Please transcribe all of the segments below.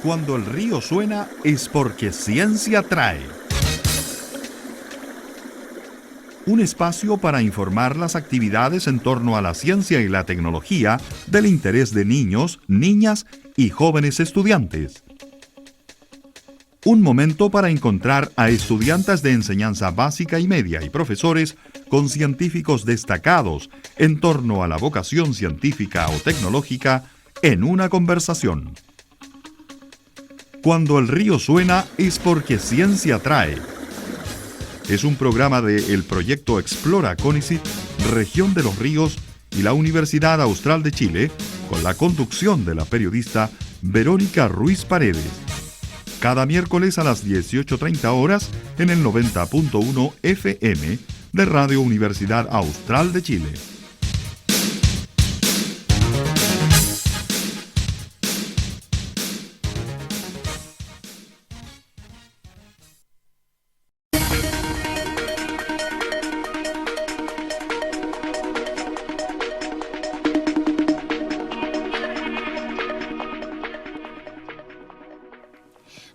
Cuando el río suena es porque ciencia trae. Un espacio para informar las actividades en torno a la ciencia y la tecnología del interés de niños, niñas y jóvenes estudiantes. Un momento para encontrar a estudiantes de enseñanza básica y media y profesores con científicos destacados en torno a la vocación científica o tecnológica en una conversación. Cuando el río suena es porque ciencia trae. Es un programa del proyecto Explora CONICYT, Región de los Ríos y la Universidad Austral de Chile, con la conducción de la periodista Verónica Ruiz Paredes. Cada miércoles a las 18:30 horas en el 90.1 FM de Radio Universidad Austral de Chile.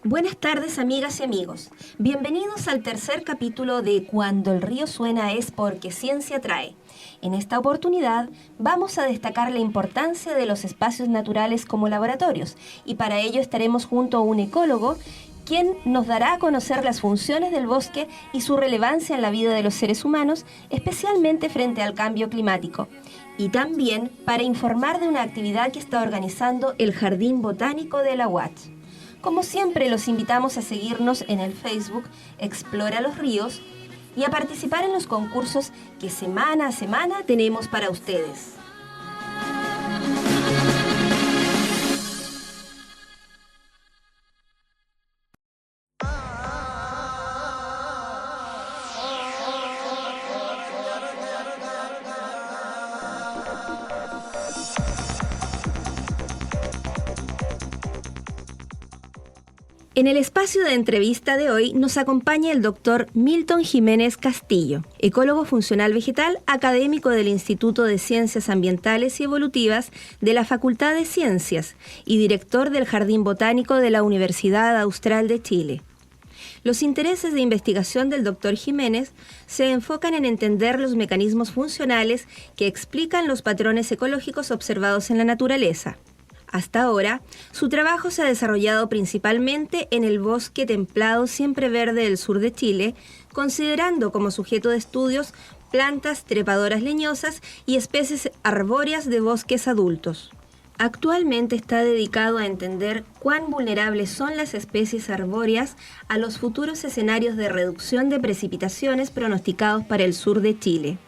Buenas tardes, amigas y amigos. Bienvenidos al tercer capítulo de Cuando el río suena es porque ciencia trae. En esta oportunidad vamos a destacar la importancia de los espacios naturales como laboratorios y para ello estaremos junto a un ecólogo quien nos dará a conocer las funciones del bosque y su relevancia en la vida de los seres humanos, especialmente frente al cambio climático. Y también para informar de una actividad que está organizando el Jardín Botánico de la UACH. Como siempre, los invitamos a seguirnos en el Facebook Explora los Ríos y a participar en los concursos que semana a semana tenemos para ustedes. En el espacio de entrevista de hoy nos acompaña el doctor Milton Jiménez Castillo, ecólogo funcional vegetal, académico del Instituto de Ciencias Ambientales y Evolutivas de la Facultad de Ciencias y director del Jardín Botánico de la Universidad Austral de Chile. Los intereses de investigación del doctor Jiménez se enfocan en entender los mecanismos funcionales que explican los patrones ecológicos observados en la naturaleza. Hasta ahora, su trabajo se ha desarrollado principalmente en el bosque templado siempreverde del sur de Chile, considerando como sujeto de estudios plantas trepadoras leñosas y especies arbóreas de bosques adultos. Actualmente está dedicado a entender cuán vulnerables son las especies arbóreas a los futuros escenarios de reducción de precipitaciones pronosticados para el sur de Chile.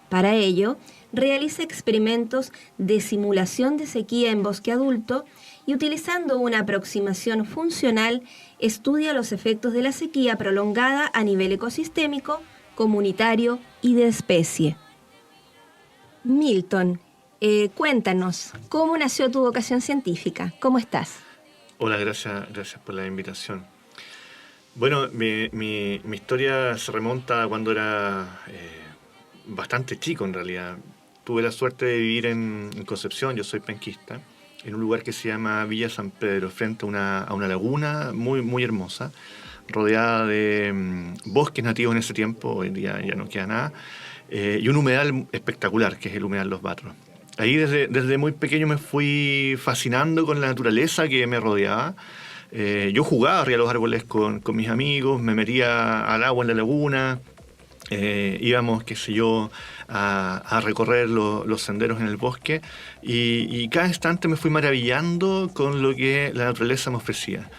Para ello, realiza experimentos de simulación de sequía en bosque adulto y utilizando una aproximación funcional estudia los efectos de la sequía prolongada a nivel ecosistémico, comunitario y de especie. Milton, cuéntanos, ¿cómo nació tu vocación científica? ¿Cómo estás? Hola, gracias por la invitación. Bueno, mi historia se remonta a cuando era bastante chico en realidad. Tuve la suerte de vivir en Concepción, yo soy penquista, en un lugar que se llama Villa San Pedro, frente a una laguna muy, muy hermosa, rodeada de bosques nativos en ese tiempo, hoy en día ya no queda nada, y un humedal espectacular, que es el humedal Los Batros. Ahí desde muy pequeño me fui fascinando con la naturaleza que me rodeaba. Yo jugaba arriba de los árboles con mis amigos, me metía al agua en la laguna. Íbamos, qué sé yo, a recorrer los senderos en el bosque y cada instante me fui maravillando con lo que la naturaleza me ofrecía.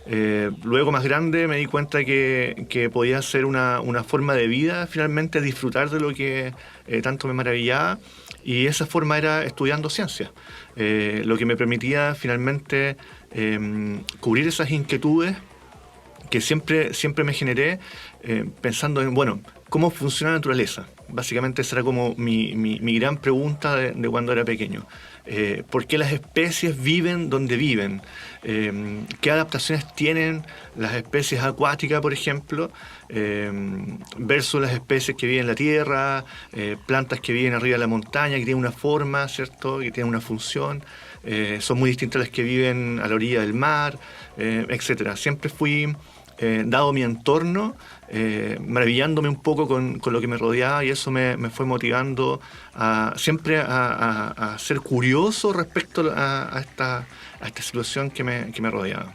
Luego, más grande, me di cuenta que podía ser una forma de vida, finalmente disfrutar de lo que tanto me maravillaba, y esa forma era estudiando ciencia, lo que me permitía finalmente cubrir esas inquietudes que siempre me generé pensando en, bueno, ¿cómo funciona la naturaleza? Básicamente esa era como mi gran pregunta de cuando era pequeño. ¿Por qué las especies viven donde viven? ¿Qué adaptaciones tienen las especies acuáticas, por ejemplo, versus las especies que viven en la tierra, plantas que viven arriba de la montaña, que tienen una forma, ¿cierto?, que tienen una función? son muy distintas a las que viven a la orilla del mar, etcétera. Siempre fui, dado mi entorno, maravillándome un poco con lo que me rodeaba, y eso me fue motivando siempre a ser curioso respecto a esta situación que me rodeaba.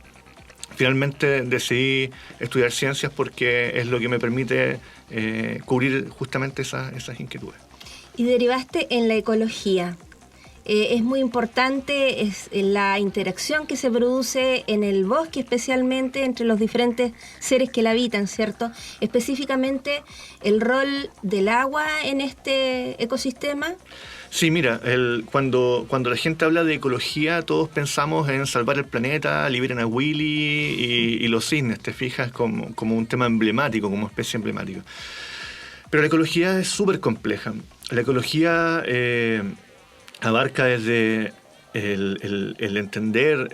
Finalmente decidí estudiar ciencias porque es lo que me permite cubrir justamente esas inquietudes. Y derivaste en la ecología. Es muy importante la interacción que se produce en el bosque, especialmente entre los diferentes seres que la habitan, ¿cierto? Específicamente, el rol del agua en este ecosistema. Sí, mira, cuando la gente habla de ecología, todos pensamos en salvar el planeta, liberen a Willy y los cisnes, te fijas, como un tema emblemático, como especie emblemática. Pero la ecología es súper compleja. La ecología abarca desde el entender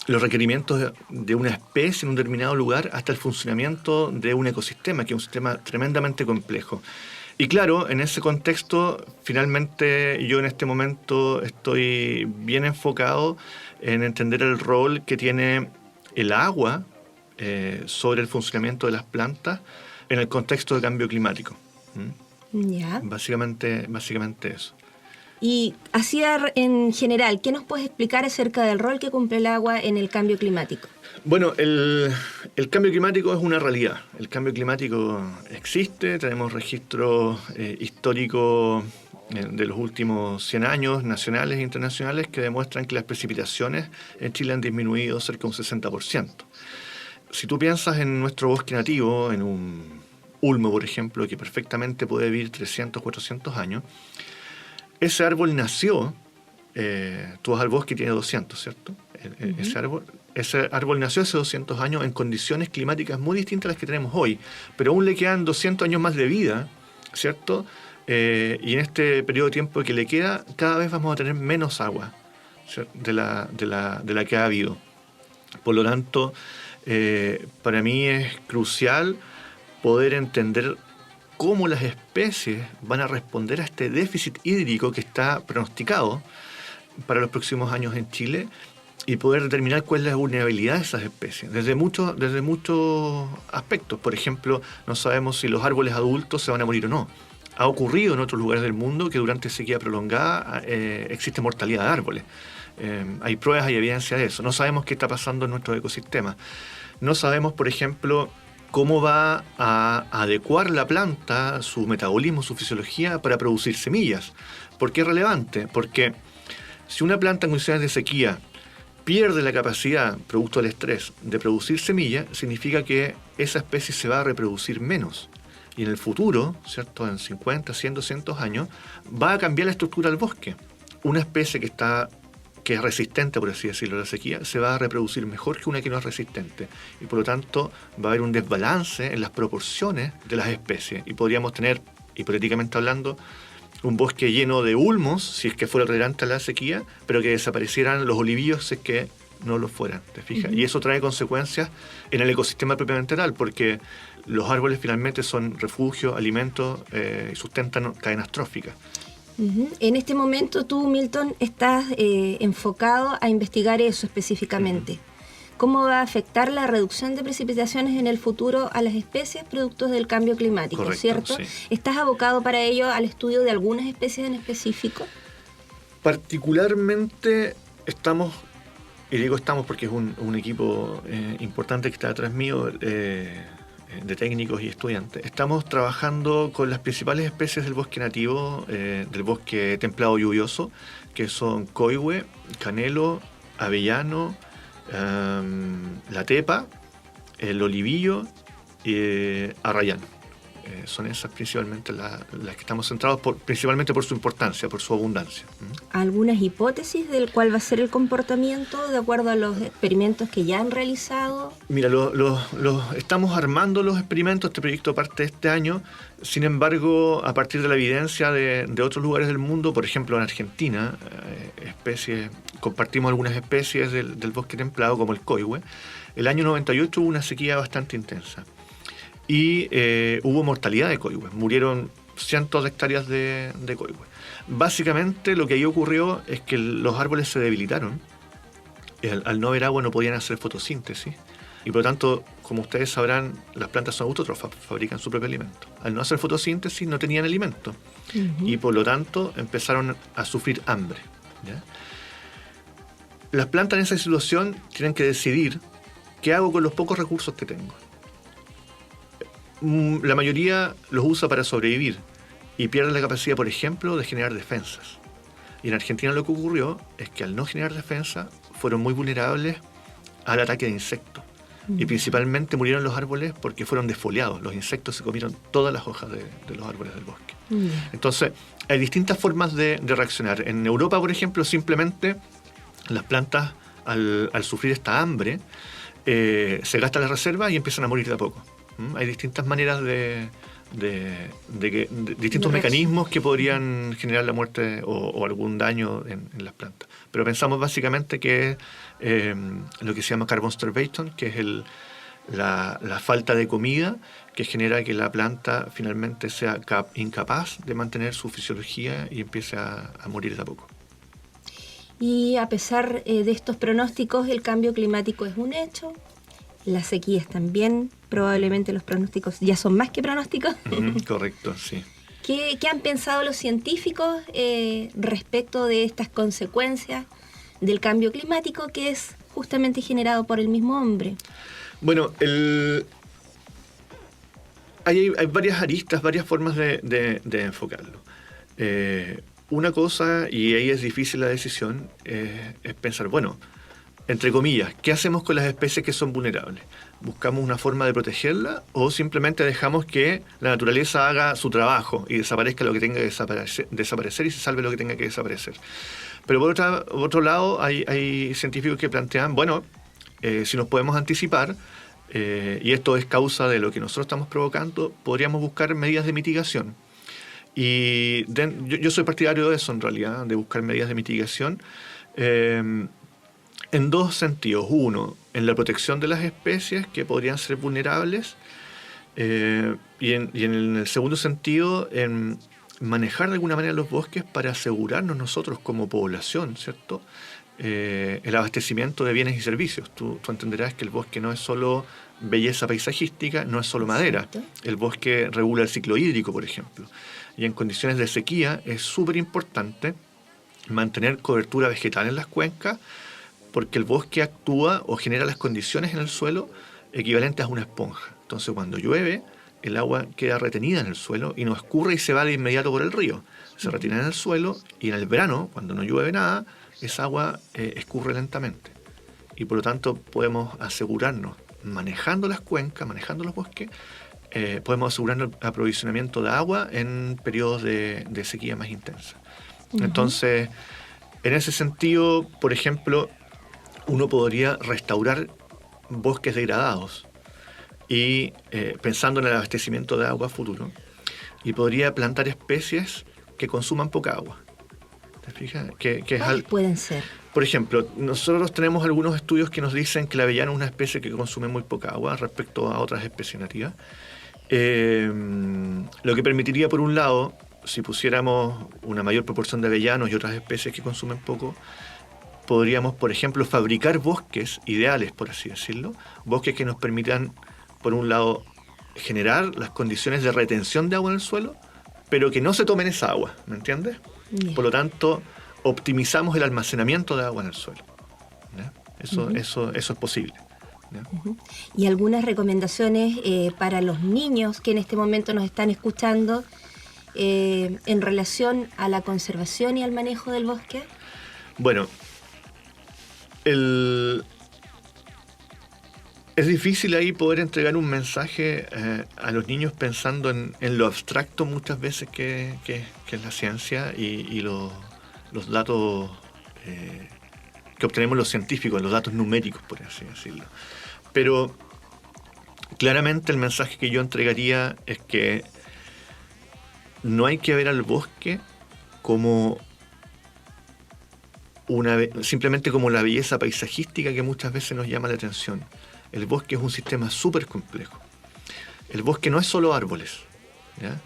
los requerimientos de una especie en un determinado lugar hasta el funcionamiento de un ecosistema, que es un sistema tremendamente complejo. Y claro, en ese contexto, finalmente yo en este momento estoy bien enfocado en entender el rol que tiene el agua sobre el funcionamiento de las plantas en el contexto de cambio climático. Ya. Básicamente eso. Y así en general, ¿qué nos puedes explicar acerca del rol que cumple el agua en el cambio climático? Bueno, el cambio climático es una realidad. El cambio climático existe, tenemos registros históricos de los últimos 100 años, nacionales e internacionales, que demuestran que las precipitaciones en Chile han disminuido cerca de un 60%. Si tú piensas en nuestro bosque nativo, en un ulmo, por ejemplo, que perfectamente puede vivir 300, 400 años, ese árbol nació, tú vas al bosque y tiene 200, ¿cierto? Ese árbol nació hace 200 años en condiciones climáticas muy distintas a las que tenemos hoy, pero aún le quedan 200 años más de vida, ¿cierto? Y en este periodo de tiempo que le queda, cada vez vamos a tener menos agua, ¿cierto? de la que ha habido. Por lo tanto, para mí es crucial poder entender cómo las especies van a responder a este déficit hídrico que está pronosticado para los próximos años en Chile, y poder determinar cuál es la vulnerabilidad de esas especies, desde muchos aspectos. Por ejemplo, no sabemos si los árboles adultos se van a morir o no. Ha ocurrido en otros lugares del mundo que durante sequía prolongada existe mortalidad de árboles. Hay pruebas, hay evidencia de eso. No sabemos qué está pasando en nuestros ecosistemas. No sabemos, por ejemplo, cómo va a adecuar la planta su metabolismo, su fisiología para producir semillas. ¿Por qué es relevante? Porque si una planta en condiciones de sequía pierde la capacidad, producto del estrés, de producir semillas, significa que esa especie se va a reproducir menos. Y en el futuro, ¿cierto?, en 50, 100, 200 años, va a cambiar la estructura del bosque. Una especie que es resistente, por así decirlo, a la sequía, se va a reproducir mejor que una que no es resistente. Y por lo tanto va a haber un desbalance en las proporciones de las especies. Y podríamos tener, hipotéticamente hablando, un bosque lleno de ulmos, si es que fuera tolerante a la sequía, pero que desaparecieran los olivillos si es que no lo fueran, ¿te fijas? Y eso trae consecuencias en el ecosistema propiamente tal, porque los árboles finalmente son refugio, alimentos y sustentan cadenas tróficas. En este momento tú, Milton, estás enfocado a investigar eso específicamente. ¿Cómo va a afectar la reducción de precipitaciones en el futuro a las especies productos del cambio climático? Correcto, ¿cierto? sí. ¿Estás abocado para ello al estudio de algunas especies en específico? Particularmente estamos, y digo estamos porque es un equipo importante que está detrás mío, de técnicos y estudiantes. Estamos trabajando con las principales especies del bosque nativo, del bosque templado lluvioso, que son coihue, canelo, avellano, la tepa, el olivillo y arrayán. Son esas principalmente las que estamos centrados principalmente por su importancia, por su abundancia. ¿Algunas hipótesis del cuál va a ser el comportamiento de acuerdo a los experimentos que ya han realizado? Mira, estamos armando los experimentos. Este proyecto parte este año. Sin embargo, a partir de la evidencia de otros lugares del mundo, por ejemplo en Argentina, compartimos algunas especies del bosque templado como el coihue. El año 98 hubo una sequía bastante intensa. Y hubo mortalidad de coihue. Murieron cientos de hectáreas de coihue. Básicamente lo que ahí ocurrió es que los árboles se debilitaron. Al no haber agua no podían hacer fotosíntesis. Y por lo tanto, como ustedes sabrán, las plantas son autótrofas, fabrican su propio alimento. Al no hacer fotosíntesis no tenían alimento. Y por lo tanto empezaron a sufrir hambre, ¿ya? Las plantas en esa situación tienen que decidir qué hago con los pocos recursos que tengo. La mayoría los usa para sobrevivir y pierde la capacidad, por ejemplo, de generar defensas. Y en Argentina lo que ocurrió es que al no generar defensa fueron muy vulnerables al ataque de insectos. Y principalmente murieron los árboles porque fueron desfoliados. Los insectos se comieron todas las hojas de los árboles del bosque. Entonces, hay distintas formas de reaccionar. En Europa, por ejemplo, simplemente las plantas, al sufrir esta hambre, se gastan las reservas y empiezan a morir de a poco. Hay distintas maneras distintos mecanismos que podrían generar la muerte o algún daño en las plantas. Pero pensamos básicamente que lo que se llama carbon starvation, que es la falta de comida que genera que la planta finalmente sea incapaz de mantener su fisiología y empiece a morir de a poco. Y a pesar de estos pronósticos, el cambio climático es un hecho. Las sequías también, probablemente los pronósticos ya son más que pronósticos. Correcto, sí. ¿Qué han pensado los científicos respecto de estas consecuencias del cambio climático que es justamente generado por el mismo hombre? Bueno, hay varias aristas, varias formas de enfocarlo. Una cosa, y ahí es difícil la decisión, es pensar, bueno, entre comillas, ¿qué hacemos con las especies que son vulnerables? ¿Buscamos una forma de protegerlas o simplemente dejamos que la naturaleza haga su trabajo y desaparezca lo que tenga que desaparecer y se salve lo que tenga que desaparecer? Pero por otro lado, hay científicos que plantean, bueno, si nos podemos anticipar, y esto es causa de lo que nosotros estamos provocando, podríamos buscar medidas de mitigación. Y yo soy partidario de eso, en realidad, de buscar medidas de mitigación, en dos sentidos. Uno, en la protección de las especies que podrían ser vulnerables, y en el segundo sentido, en manejar de alguna manera los bosques para asegurarnos nosotros como población, ¿cierto?, el abastecimiento de bienes y servicios. Tú entenderás que el bosque no es solo belleza paisajística, no es solo madera. El bosque regula el ciclo hídrico, por ejemplo. Y en condiciones de sequía es súper importante mantener cobertura vegetal en las cuencas, porque el bosque actúa o genera las condiciones en el suelo equivalentes a una esponja. Entonces, cuando llueve, el agua queda retenida en el suelo y no escurre y se va de inmediato por el río. Se retiene en el suelo y en el verano, cuando no llueve nada, esa agua escurre lentamente. Y por lo tanto podemos asegurarnos, manejando las cuencas, manejando los bosques, podemos asegurarnos el aprovisionamiento de agua en periodos de sequía más intensa. Entonces, en ese sentido, por ejemplo, uno podría restaurar bosques degradados y pensando en el abastecimiento de agua futuro, y podría plantar especies que consuman poca agua. ¿Te fijas? ¿Cuáles pueden ser? Por ejemplo, nosotros tenemos algunos estudios que nos dicen que la avellana es una especie que consume muy poca agua respecto a otras especies nativas. Lo que permitiría, por un lado, si pusiéramos una mayor proporción de avellanos y otras especies que consumen poco, podríamos, por ejemplo, fabricar bosques ideales, por así decirlo, bosques que nos permitan, por un lado, generar las condiciones de retención de agua en el suelo, pero que no se tomen esa agua, ¿me entiendes? Bien. Por lo tanto, optimizamos el almacenamiento de agua en el suelo. Eso es posible. ¿Y algunas recomendaciones para los niños que en este momento nos están escuchando en relación a la conservación y al manejo del bosque? Bueno, es difícil ahí poder entregar un mensaje a los niños pensando en lo abstracto muchas veces que es la ciencia y los datos que obtenemos los científicos, los datos numéricos, por así decirlo. Pero claramente el mensaje que yo entregaría es que no hay que ver al bosque como simplemente como la belleza paisajística que muchas veces nos llama la atención. El bosque es un sistema súper complejo. El bosque no es solo árboles, ¿ya?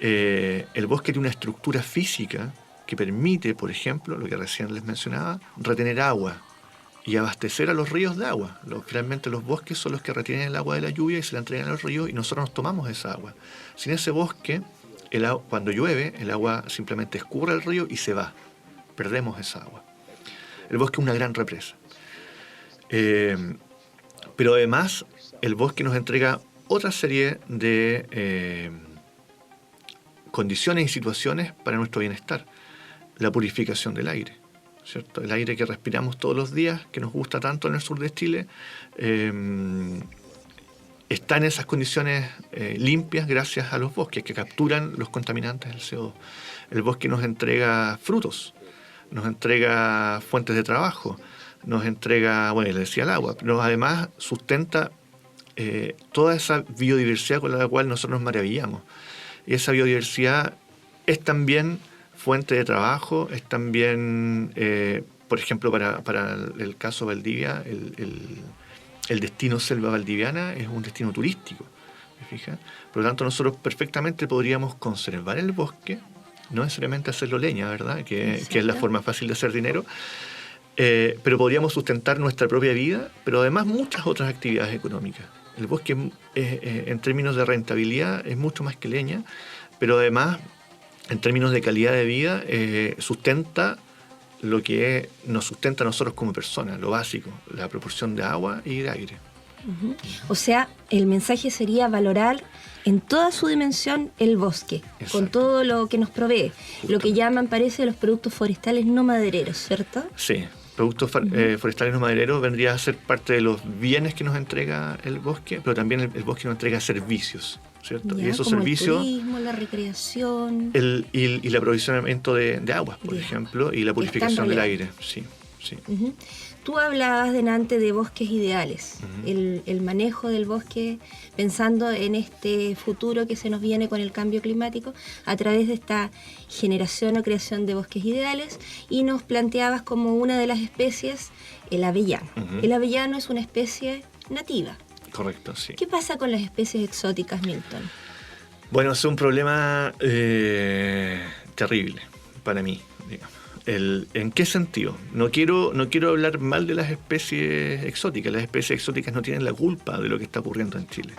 el bosque tiene una estructura física que permite, por ejemplo, lo que recién les mencionaba, retener agua y abastecer a los ríos de agua. Finalmente los bosques son los que retienen el agua de la lluvia y se la entregan a los ríos y nosotros nos tomamos esa agua. Sin ese bosque, cuando llueve, el agua simplemente escurre al río y se va. Perdemos esa agua. El bosque es una gran represa. Pero además, el bosque nos entrega otra serie de condiciones y situaciones para nuestro bienestar. La purificación del aire, ¿cierto? El aire que respiramos todos los días, que nos gusta tanto en el sur de Chile, está en esas condiciones limpias gracias a los bosques que capturan los contaminantes del CO2. El bosque nos entrega frutos, nos entrega fuentes de trabajo, nos entrega, bueno, les decía el agua, pero además sustenta toda esa biodiversidad con la cual nosotros nos maravillamos. Y esa biodiversidad es también fuente de trabajo, es también, por ejemplo, para el caso Valdivia, el destino selva valdiviana es un destino turístico, ¿me fijas? Por lo tanto, nosotros perfectamente podríamos conservar el bosque, no necesariamente hacerlo leña, ¿verdad? Que es la forma fácil de hacer dinero, pero podríamos sustentar nuestra propia vida, pero además muchas otras actividades económicas. El bosque, en términos de rentabilidad, es mucho más que leña, pero además, en términos de calidad de vida, sustenta lo que nos sustenta a nosotros como personas, lo básico, la proporción de agua y de aire. Uh-huh. O sea, el mensaje sería valorar en toda su dimensión el bosque, exacto, con todo lo que nos provee. Justo. Lo que llaman, parece, los productos forestales no madereros, ¿cierto? Sí, productos forestales no madereros vendría a ser parte de los bienes que nos entrega el bosque, pero también el bosque nos entrega servicios, ¿cierto? Ya, y esos como servicios, el turismo, la recreación, y el aprovisionamiento de aguas, por ejemplo, y la purificación del aire. Sí. Uh-huh. Tú hablabas delante de bosques ideales, el manejo del bosque pensando en este futuro que se nos viene con el cambio climático a través de esta generación o creación de bosques ideales, y nos planteabas como una de las especies el avellano. El avellano es una especie nativa. Correcto, sí. ¿Qué pasa con las especies exóticas, Milton? Bueno, es un problema terrible para mí, digamos. ¿En qué sentido? No quiero hablar mal de las especies exóticas. Las especies exóticas no tienen la culpa de lo que está ocurriendo en Chile.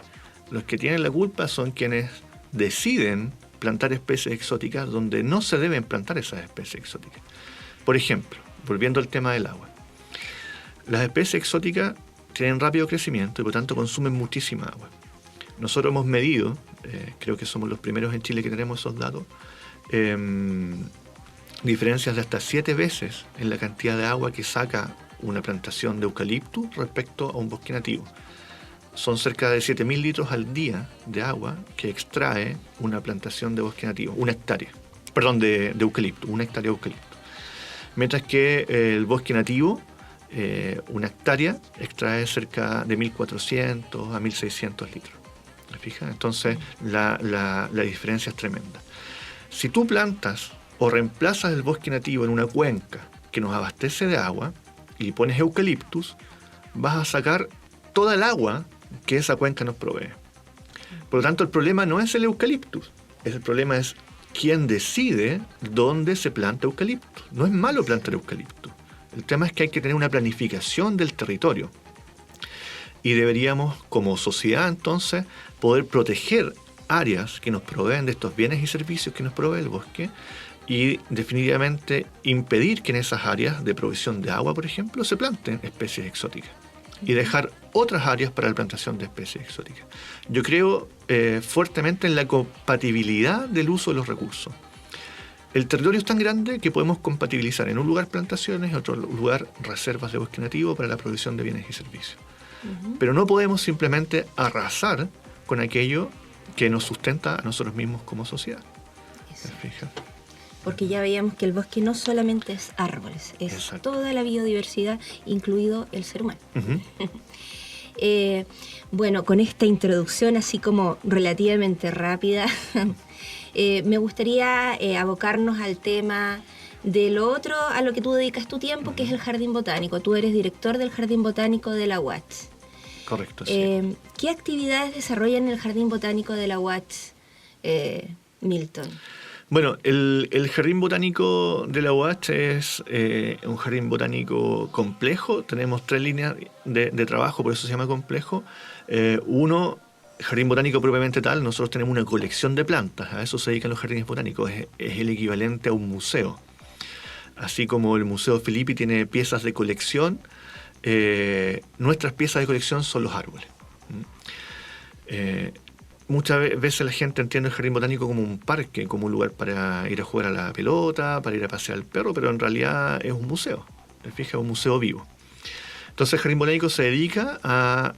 Los que tienen la culpa son quienes deciden plantar especies exóticas donde no se deben plantar esas especies exóticas. Por ejemplo, volviendo al tema del agua. Las especies exóticas tienen rápido crecimiento y por tanto consumen muchísima agua. Nosotros hemos medido, creo que somos los primeros en Chile que tenemos esos datos, diferencias de hasta 7 veces en la cantidad de agua que saca una plantación de eucalipto respecto a un bosque nativo. Son cerca de 7.000 litros al día de agua que extrae una plantación de bosque nativo, de eucalipto, una hectárea de eucalipto. Mientras que el bosque nativo, una hectárea, extrae cerca de 1.400 a 1.600 litros. ¿Me fijas? Entonces la diferencia es tremenda. Si tú plantas o reemplazas el bosque nativo en una cuenca que nos abastece de agua y pones eucaliptus, vas a sacar toda el agua que esa cuenca nos provee. Por lo tanto, el problema no es el eucaliptus, el problema es quién decide dónde se planta eucaliptus. No es malo plantar eucaliptus. El tema es que hay que tener una planificación del territorio. Y deberíamos, como sociedad, entonces, poder proteger áreas que nos proveen de estos bienes y servicios que nos provee el bosque, y definitivamente impedir que en esas áreas de provisión de agua, por ejemplo, se planten especies exóticas y dejar otras áreas para la plantación de especies exóticas. Yo creo fuertemente en la compatibilidad del uso de los recursos. El territorio es tan grande que podemos compatibilizar en un lugar plantaciones, en otro lugar reservas de bosque nativo para la provisión de bienes y servicios. Pero no podemos simplemente arrasar con aquello que nos sustenta a nosotros mismos como sociedad. ¿Me fijas? Porque ya veíamos que el bosque no solamente es árboles, es Exacto. toda la biodiversidad, incluido el ser humano. Bueno, con esta introducción así como relativamente rápida, me gustaría abocarnos al tema de lo otro a lo que tú dedicas tu tiempo, que es el Jardín Botánico. Tú eres director del Jardín Botánico de la UACH. Correcto, sí. ¿Qué actividades desarrollan en el Jardín Botánico de la UACH Milton? Bueno, el Jardín Botánico de la UACH es un jardín botánico complejo. Tenemos 3 líneas de trabajo, por eso se llama complejo. Uno, jardín botánico propiamente tal, nosotros tenemos una colección de plantas. A eso se dedican los jardines botánicos. Es el equivalente a un museo. Así como el Museo Filippi tiene piezas de colección, nuestras piezas de colección son los árboles. Muchas veces la gente entiende el jardín botánico como un parque, como un lugar para ir a jugar a la pelota, para ir a pasear al perro, pero en realidad es un museo. ¿Te fijas? Es un museo vivo. Entonces el jardín botánico se dedica a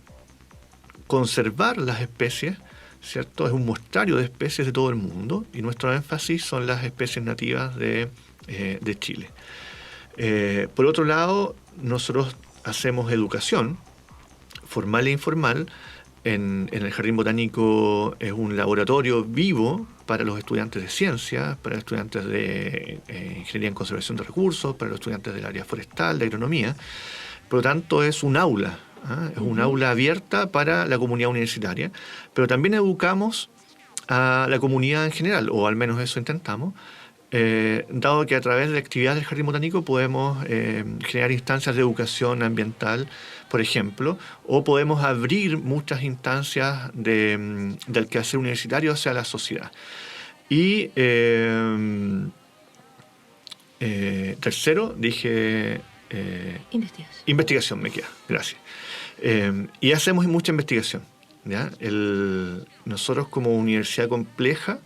conservar las especies, ¿cierto? Es un muestrario de especies de todo el mundo y nuestro énfasis son las especies nativas de Chile. Por otro lado, nosotros hacemos educación formal e informal. En el Jardín Botánico es un laboratorio vivo para los estudiantes de ciencia, para los estudiantes de Ingeniería en Conservación de Recursos, para los estudiantes del área forestal, de agronomía. Por lo tanto, es un aula, es un aula abierta para la comunidad universitaria, pero también educamos a la comunidad en general, o al menos eso intentamos, dado que a través de actividades del Jardín Botánico podemos generar instancias de educación ambiental, por ejemplo, o podemos abrir muchas instancias del quehacer universitario hacia la sociedad. Y tercero, dije... investigación me queda, gracias. Y hacemos mucha investigación, ¿ya? Nosotros como universidad compleja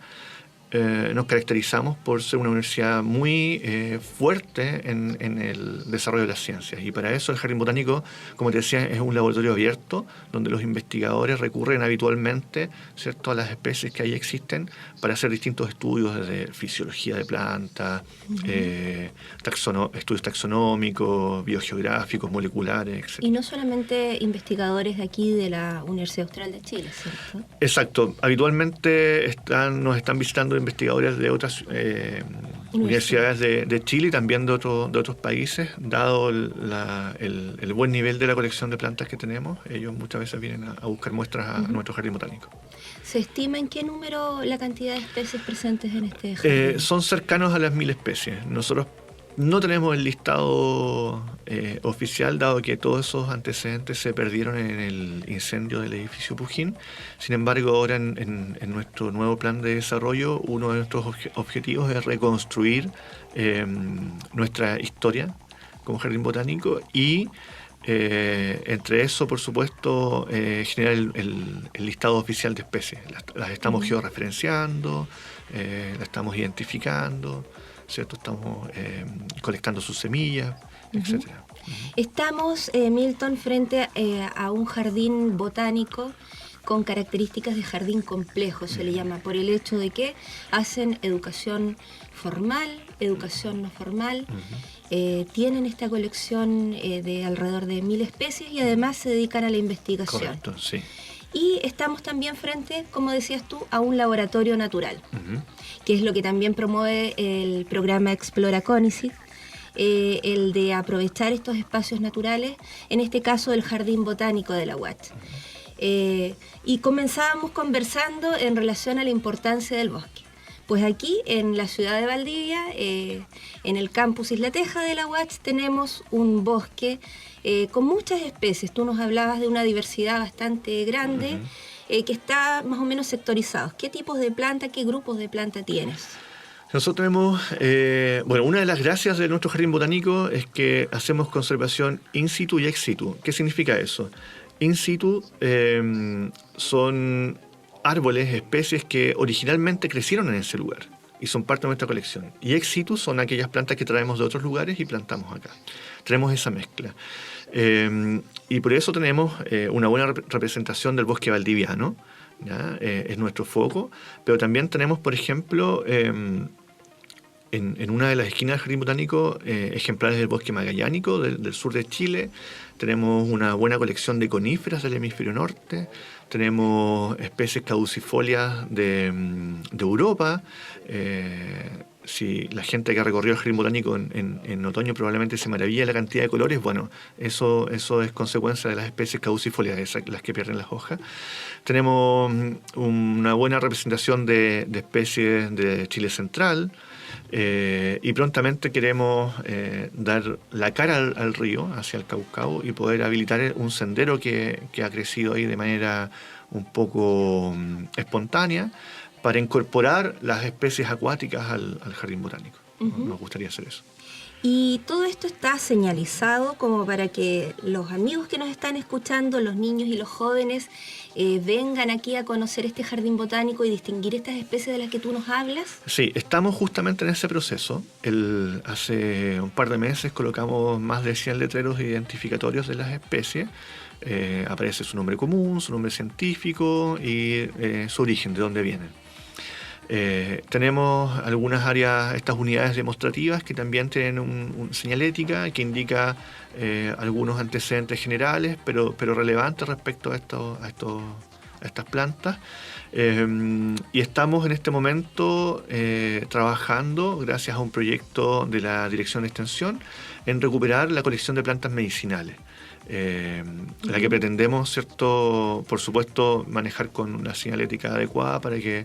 nos caracterizamos por ser una universidad muy fuerte en el desarrollo de las ciencias. Y para eso el Jardín Botánico, como te decía, es un laboratorio abierto donde los investigadores recurren habitualmente, ¿cierto?, a las especies que ahí existen para hacer distintos estudios desde fisiología de plantas, estudios taxonómicos, biogeográficos, moleculares, etc. Y no solamente investigadores de aquí de la Universidad Austral de Chile, ¿cierto? Exacto. Habitualmente nos están visitando investigadores de otras universidades de Chile y también de otros países, dado el buen nivel de la colección de plantas que tenemos. Ellos muchas veces vienen a buscar muestras a nuestro jardín botánico. ¿Se estima en qué número la cantidad de especies presentes en este jardín? Son cercanos a las 1000 especies. Nosotros no tenemos el listado oficial, dado que todos esos antecedentes se perdieron en el incendio del edificio Pujín. Sin embargo, ahora en nuestro nuevo plan de desarrollo, uno de nuestros objetivos es reconstruir nuestra historia como jardín botánico y entre eso, por supuesto, generar el listado oficial de especies. Las estamos georreferenciando, las estamos identificando, ¿cierto? Estamos colectando sus semillas, etcétera. Estamos, Milton, frente a un jardín botánico con características de jardín complejo, se le llama, por el hecho de que hacen educación formal, educación no formal, tienen esta colección de alrededor de 1000 especies y además se dedican a la investigación. Correcto, sí. Y estamos también frente, como decías tú, a un laboratorio natural, que es lo que también promueve el programa Explora CONICET, el de aprovechar estos espacios naturales, en este caso el Jardín Botánico de la UACH. Y comenzábamos conversando en relación a la importancia del bosque. Pues aquí, en la ciudad de Valdivia, en el campus Isla Teja de la UACH, tenemos un bosque con muchas especies. Tú nos hablabas de una diversidad bastante grande que está más o menos sectorizado. ¿Qué tipos de planta, qué grupos de planta tienes? Nosotros tenemos, una de las gracias de nuestro jardín botánico es que hacemos conservación in situ y ex situ. ¿Qué significa eso? In situ son árboles, especies que originalmente crecieron en ese lugar y son parte de nuestra colección. Y ex situ son aquellas plantas que traemos de otros lugares y plantamos acá. Tenemos esa mezcla. Y por eso tenemos una buena representación del bosque valdiviano, ¿ya? Es nuestro foco, pero también tenemos, por ejemplo, en una de las esquinas del jardín botánico, ejemplares del bosque magallánico del sur de Chile. Tenemos una buena colección de coníferas del hemisferio norte. Tenemos especies caducifolias de Europa. si la gente que ha recorrido el jardín botánico en otoño probablemente se maravilla de la cantidad de colores, bueno, eso es consecuencia de las especies caducifolias, las que pierden las hojas. Tenemos una buena representación de especies de Chile central, y prontamente queremos dar la cara al río, hacia el Caucao, y poder habilitar un sendero que ha crecido ahí de manera un poco espontánea, para incorporar las especies acuáticas al jardín botánico. Uh-huh. Nos gustaría hacer eso. Y todo esto está señalizado como para que los amigos que nos están escuchando, los niños y los jóvenes, vengan aquí a conocer este jardín botánico y distinguir estas especies de las que tú nos hablas. Sí, estamos justamente en ese proceso. Hace un par de meses colocamos más de 100 letreros identificatorios de las especies. Aparece su nombre común, su nombre científico y su origen, de dónde vienen. Tenemos algunas áreas, estas unidades demostrativas, que también tienen una señalética que indica algunos antecedentes generales, pero relevantes respecto a estas plantas. Y estamos en este momento trabajando, gracias a un proyecto de la Dirección de Extensión, en recuperar la colección de plantas medicinales. La que pretendemos, ¿cierto?, por supuesto, manejar con una señalética adecuada para que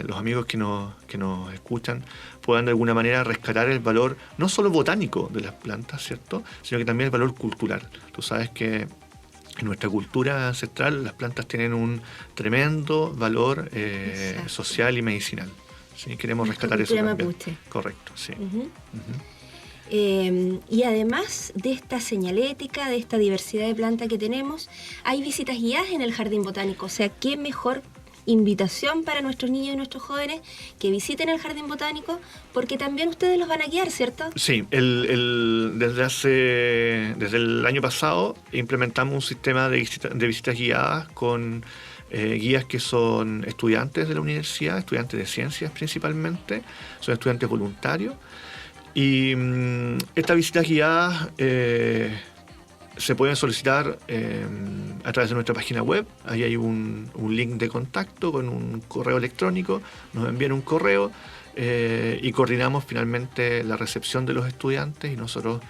los amigos que nos escuchan puedan de alguna manera rescatar el valor no solo botánico de las plantas, ¿cierto?, sino que también el valor cultural. Tú sabes que en nuestra cultura ancestral las plantas tienen un tremendo valor social y medicinal. ¿Sí? Queremos rescatar eso también. Mapuche. Correcto, sí. Uh-huh. Uh-huh. Y además de esta señalética, de esta diversidad de plantas que tenemos, hay visitas guiadas en el jardín botánico. O sea, qué mejor invitación para nuestros niños y nuestros jóvenes que visiten el jardín botánico, porque también ustedes los van a guiar, ¿cierto? Sí, desde el año pasado implementamos un sistema de visitas guiadas con guías que son estudiantes de la universidad, estudiantes de ciencias principalmente, son estudiantes voluntarios. Y estas visitas guiadas se pueden solicitar a través de nuestra página web. Ahí hay un link de contacto con un correo electrónico. Nos envían un correo y coordinamos finalmente la recepción de los estudiantes y nosotros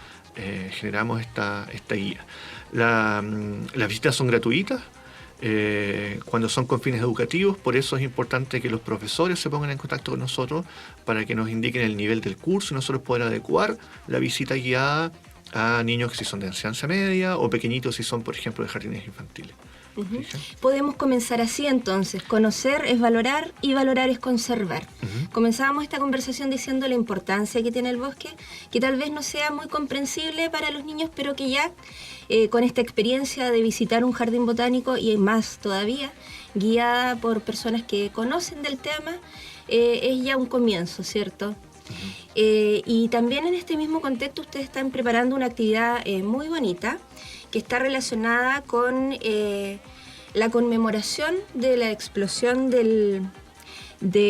generamos esta guía. Las visitas son gratuitas. Cuando son con fines educativos, por eso es importante que los profesores se pongan en contacto con nosotros para que nos indiquen el nivel del curso y nosotros poder adecuar la visita guiada a niños que si son de enseñanza media o pequeñitos si son, por ejemplo, de jardines infantiles. Uh-huh. Podemos comenzar así entonces: conocer es valorar y valorar es conservar. Uh-huh. Comenzábamos esta conversación diciendo la importancia que tiene el bosque, que tal vez no sea muy comprensible para los niños, pero que ya con esta experiencia de visitar un jardín botánico, y más todavía, guiada por personas que conocen del tema, es ya un comienzo, ¿cierto? Uh-huh. Y también en este mismo contexto ustedes están preparando una actividad muy bonita, que está relacionada con la conmemoración de la explosión de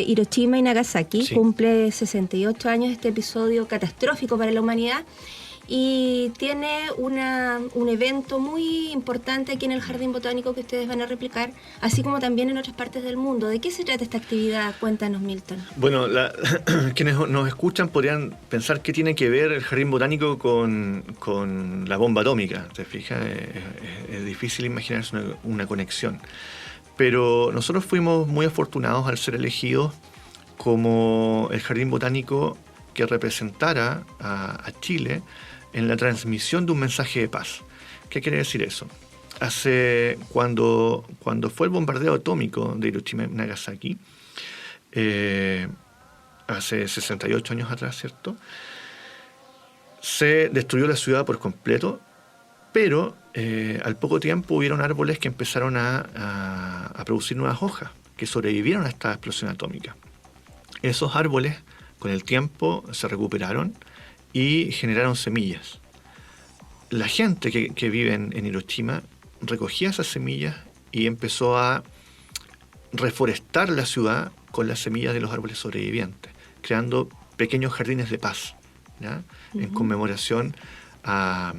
Hiroshima y Nagasaki. Sí. Cumple 68 años este episodio catastrófico para la humanidad, y tiene un evento muy importante aquí en el Jardín Botánico que ustedes van a replicar, así como también en otras partes del mundo. ¿De qué se trata esta actividad? Cuéntanos, Milton. Bueno, quienes nos escuchan podrían pensar qué tiene que ver el Jardín Botánico con la bomba atómica. ¿Te fijas? Es difícil imaginarse una conexión. Pero nosotros fuimos muy afortunados al ser elegidos como el Jardín Botánico que representara a Chile en la transmisión de un mensaje de paz. ¿Qué quiere decir eso? Cuando fue el bombardeo atómico de Hiroshima y Nagasaki, hace 68 años atrás, ¿cierto?, se destruyó la ciudad por completo, pero al poco tiempo hubieron árboles que empezaron a producir nuevas hojas, que sobrevivieron a esta explosión atómica. Esos árboles, con el tiempo, se recuperaron y generaron semillas. La gente que vive en Hiroshima recogía esas semillas y empezó a reforestar la ciudad con las semillas de los árboles sobrevivientes, creando pequeños jardines de paz, ¿ya? Uh-huh. En conmemoración a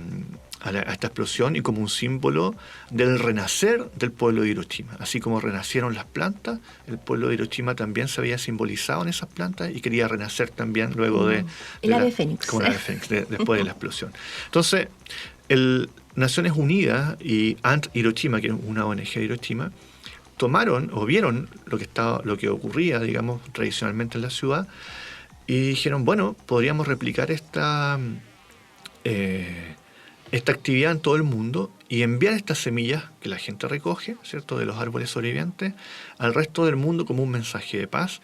a esta explosión y como un símbolo del renacer del pueblo de Hiroshima. Así como renacieron las plantas, el pueblo de Hiroshima también se había simbolizado en esas plantas y quería renacer también luego de... El ave fénix. Como el ave fénix, después de la explosión. Entonces, Naciones Unidas y Ant Hiroshima, que es una ONG de Hiroshima, tomaron o vieron lo que ocurría, digamos, tradicionalmente en la ciudad y dijeron, bueno, podríamos replicar esta actividad en todo el mundo y enviar estas semillas que la gente recoge, ¿cierto?, de los árboles sobrevivientes al resto del mundo como un mensaje de paz,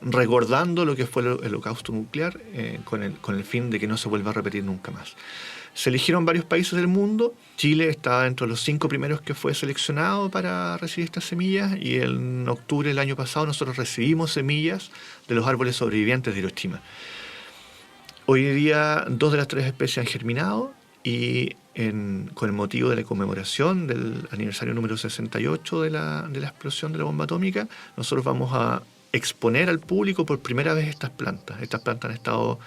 recordando lo que fue el holocausto nuclear con el fin de que no se vuelva a repetir nunca más. Se eligieron varios países del mundo. Chile estaba dentro de los 5 primeros que fue seleccionado para recibir estas semillas y en octubre del año pasado nosotros recibimos semillas de los árboles sobrevivientes de Hiroshima. Hoy día 2 de las 3 especies han germinado y con el motivo de la conmemoración del aniversario número 68 de la explosión de la bomba atómica, nosotros vamos a exponer al público por primera vez estas plantas. Estas plantas han estado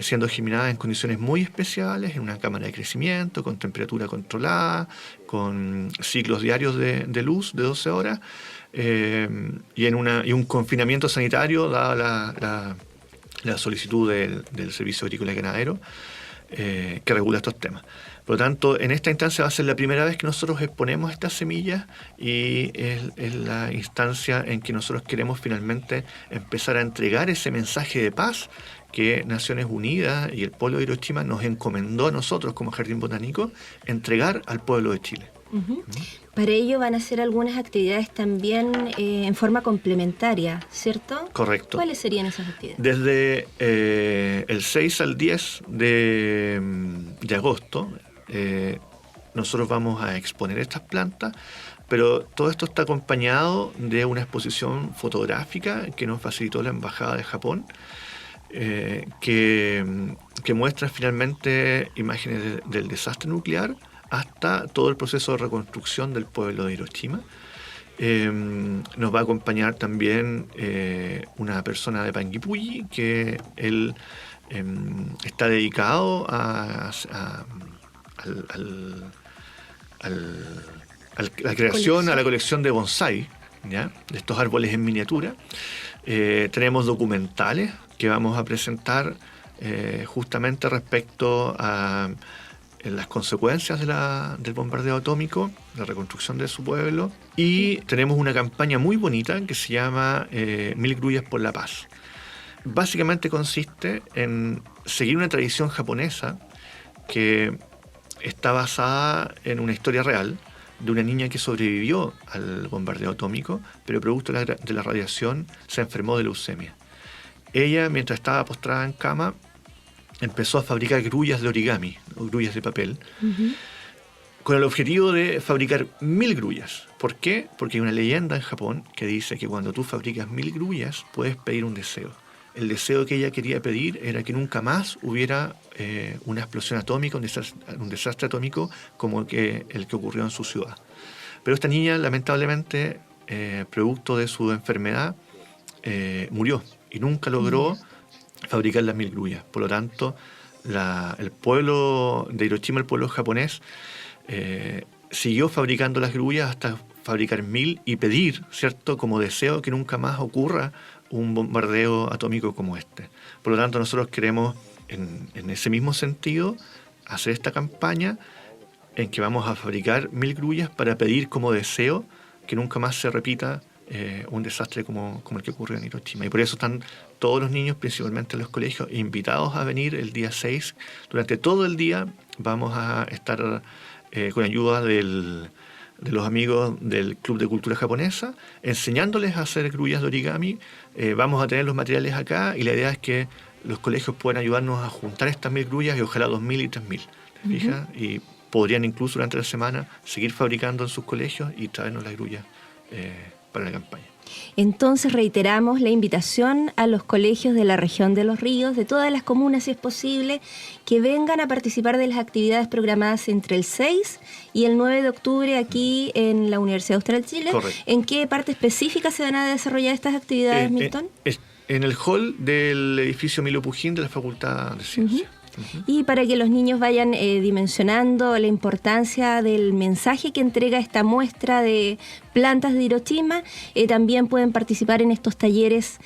siendo germinadas en condiciones muy especiales, en una cámara de crecimiento, con temperatura controlada, con ciclos diarios de luz de 12 horas y un confinamiento sanitario dada la solicitud del Servicio Agrícola y Ganadero que regula estos temas. Por lo tanto, en esta instancia va a ser la primera vez que nosotros exponemos estas semillas y es la instancia en que nosotros queremos finalmente empezar a entregar ese mensaje de paz que Naciones Unidas y el pueblo de Hiroshima nos encomendó a nosotros como Jardín Botánico entregar al pueblo de Chile. Uh-huh. Para ello van a hacer algunas actividades también en forma complementaria, ¿cierto? Correcto. ¿Cuáles serían esas actividades? Desde el 6 al 10 de agosto nosotros vamos a exponer estas plantas, pero todo esto está acompañado de una exposición fotográfica que nos facilitó la Embajada de Japón, que muestra finalmente imágenes del desastre nuclear hasta todo el proceso de reconstrucción del pueblo de Hiroshima. Nos va a acompañar también una persona de Panguipulli, que él está dedicado a la creación, a la colección de bonsái, ¿ya?, de estos árboles en miniatura. Tenemos documentales que vamos a presentar justamente respecto a las consecuencias del bombardeo atómico, la reconstrucción de su pueblo, y tenemos una campaña muy bonita que se llama 1000 grullas por la paz. Básicamente consiste en seguir una tradición japonesa que está basada en una historia real de una niña que sobrevivió al bombardeo atómico, pero producto de la radiación se enfermó de leucemia. Ella, mientras estaba postrada en cama, empezó a fabricar grullas de origami, o grullas de papel, uh-huh, con el objetivo de fabricar 1000 grullas. ¿Por qué? Porque hay una leyenda en Japón que dice que cuando tú fabricas 1000 grullas puedes pedir un deseo. El deseo que ella quería pedir era que nunca más hubiera una explosión atómica, un desastre atómico como el que ocurrió en su ciudad. Pero esta niña, lamentablemente, producto de su enfermedad, murió y nunca logró fabricar las 1000 grullas. Por lo tanto, el pueblo de Hiroshima, el pueblo japonés, siguió fabricando las grullas hasta fabricar 1000 y pedir, ¿cierto?, como deseo que nunca más ocurra un bombardeo atómico como este. Por lo tanto, nosotros queremos, en ese mismo sentido, hacer esta campaña en que vamos a fabricar 1000 grullas para pedir como deseo que nunca más se repita un desastre como el que ocurrió en Hiroshima. Y por eso están todos los niños, principalmente en los colegios, invitados a venir el día 6. Durante todo el día vamos a estar con ayuda de los amigos del Club de Cultura Japonesa, enseñándoles a hacer grullas de origami. Vamos a tener los materiales acá y la idea es que los colegios puedan ayudarnos a juntar estas 1000 grullas y ojalá 2000 y 3000. ¿Te fijas? Uh-huh. Y podrían incluso durante la semana seguir fabricando en sus colegios y traernos las grullas para la campaña. Entonces reiteramos la invitación a los colegios de la región de Los Ríos, de todas las comunas si es posible, que vengan a participar de las actividades programadas entre el 6 y el 9 de octubre aquí en la Universidad Austral de Chile. Correcto. ¿En qué parte específica se van a desarrollar estas actividades, Milton? En el hall del edificio Emilio Pujín de la Facultad de Ciencias. Uh-huh. Y para que los niños vayan dimensionando la importancia del mensaje que entrega esta muestra de plantas de Hiroshima, también pueden participar en estos talleres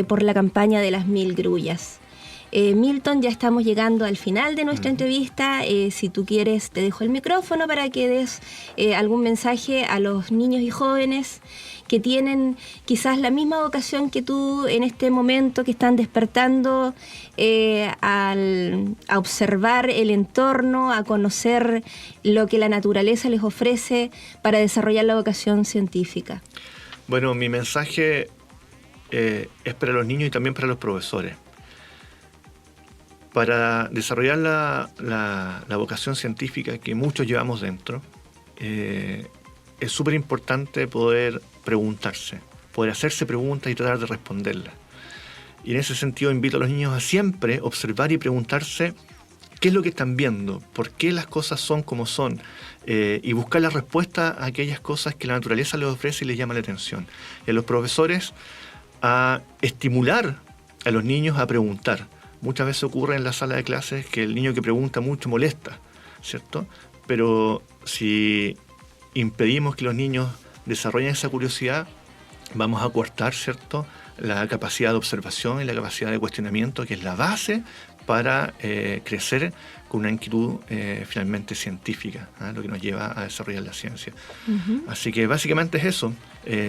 por la campaña de las 1000 grullas. Milton, ya estamos llegando al final de nuestra entrevista. Si tú quieres, te dejo el micrófono para que des algún mensaje a los niños y jóvenes que tienen quizás la misma vocación que tú en este momento, que están despertando a observar el entorno, a conocer lo que la naturaleza les ofrece para desarrollar la vocación científica. Bueno, mi mensaje es para los niños y también para los profesores. Para desarrollar la vocación científica que muchos llevamos dentro, es súper importante poder preguntarse, poder hacerse preguntas y tratar de responderlas. Y en ese sentido invito a los niños a siempre observar y preguntarse qué es lo que están viendo, por qué las cosas son como son, y buscar la respuesta a aquellas cosas que la naturaleza les ofrece y les llama la atención. Y a los profesores a estimular a los niños a preguntar. Muchas veces ocurre en la sala de clases que el niño que pregunta mucho molesta, ¿cierto? Pero si impedimos que los niños desarrollen esa curiosidad, vamos a coartar, ¿cierto?, la capacidad de observación y la capacidad de cuestionamiento, que es la base para crecer con una inquietud finalmente científica, lo que nos lleva a desarrollar la ciencia. Así que básicamente es eso,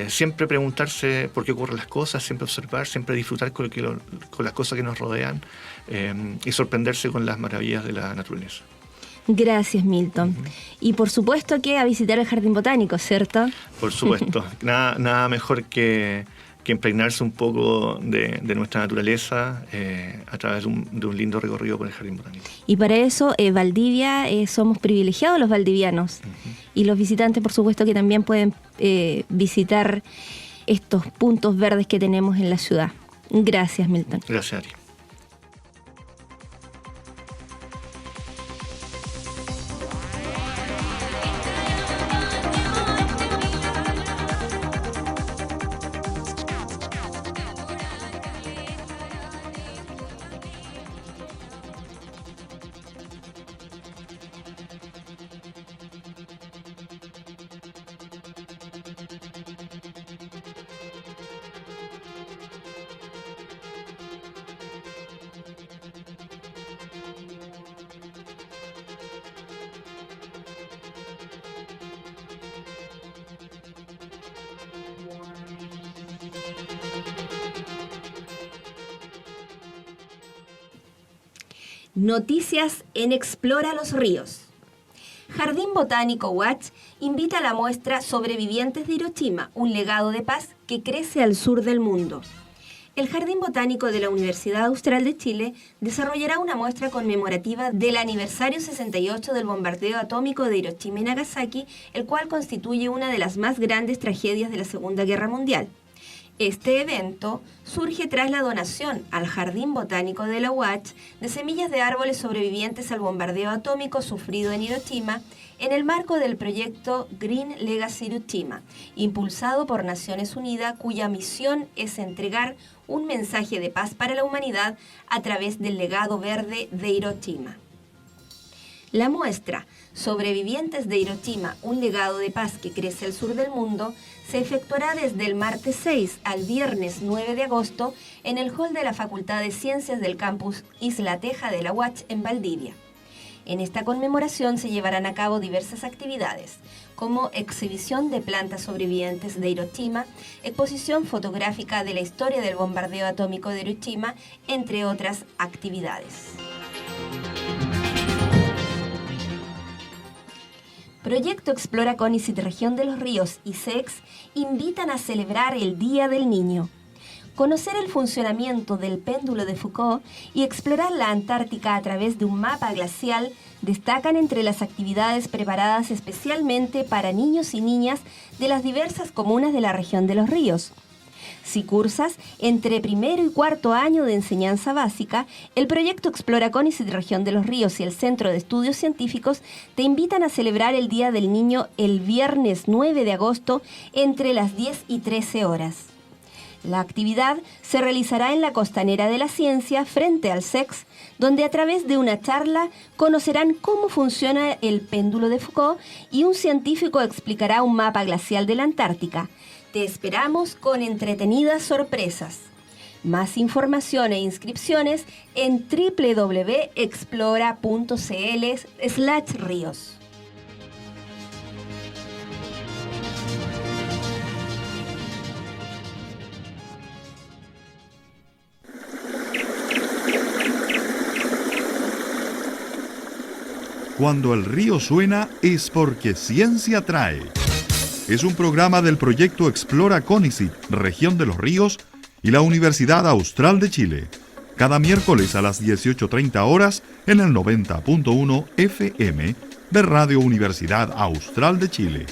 siempre preguntarse por qué ocurren las cosas, siempre observar, siempre disfrutar con las cosas que nos rodean y sorprenderse con las maravillas de la naturaleza. Gracias, Milton. Y por supuesto que a visitar el Jardín Botánico, ¿cierto? Por supuesto, nada mejor que impregnarse un poco de nuestra naturaleza a través de un lindo recorrido por el Jardín Botánico. Y para eso, Valdivia, somos privilegiados los valdivianos. Y los visitantes, por supuesto, que también pueden visitar estos puntos verdes que tenemos en la ciudad. Gracias, Milton. Gracias, Ari. Noticias en Explora los Ríos. Jardín Botánico Watch invita a la muestra Sobrevivientes de Hiroshima, un legado de paz que crece al sur del mundo. El Jardín Botánico de la Universidad Austral de Chile desarrollará una muestra conmemorativa del aniversario 68 del bombardeo atómico de Hiroshima y Nagasaki, el cual constituye una de las más grandes tragedias de la Segunda Guerra Mundial. Este evento surge tras la donación al Jardín Botánico de la UACH de semillas de árboles sobrevivientes al bombardeo atómico sufrido en Hiroshima en el marco del proyecto Green Legacy Hiroshima, impulsado por Naciones Unidas, cuya misión es entregar un mensaje de paz para la humanidad a través del legado verde de Hiroshima. La muestra Sobrevivientes de Hiroshima, un legado de paz que crece al sur del mundo, se efectuará desde el martes 6 al viernes 9 de agosto en el hall de la Facultad de Ciencias del campus Isla Teja de la UACH en Valdivia. En esta conmemoración se llevarán a cabo diversas actividades, como exhibición de plantas sobrevivientes de Hiroshima, exposición fotográfica de la historia del bombardeo atómico de Hiroshima, entre otras actividades. Proyecto Explora CONICET Región de los Ríos y SEX invitan a celebrar el Día del Niño. Conocer el funcionamiento del péndulo de Foucault y explorar la Antártica a través de un mapa glacial destacan entre las actividades preparadas especialmente para niños y niñas de las diversas comunas de la región de los ríos. Si cursas entre primero y cuarto año de enseñanza básica, el proyecto Explora CONICET Región de los Ríos y el Centro de Estudios Científicos te invitan a celebrar el Día del Niño el viernes 9 de agosto entre las 10 y 13 horas. La actividad se realizará en la Costanera de la Ciencia frente al SEX, donde a través de una charla conocerán cómo funciona el péndulo de Foucault y un científico explicará un mapa glacial de la Antártica. Te esperamos con entretenidas sorpresas. Más información e inscripciones en www.explora.cl/ríos. Cuando el río suena es porque ciencia trae. Es un programa del proyecto Explora CONICYT, Región de los Ríos, y la Universidad Austral de Chile. Cada miércoles a las 18:30 horas en el 90.1 FM de Radio Universidad Austral de Chile.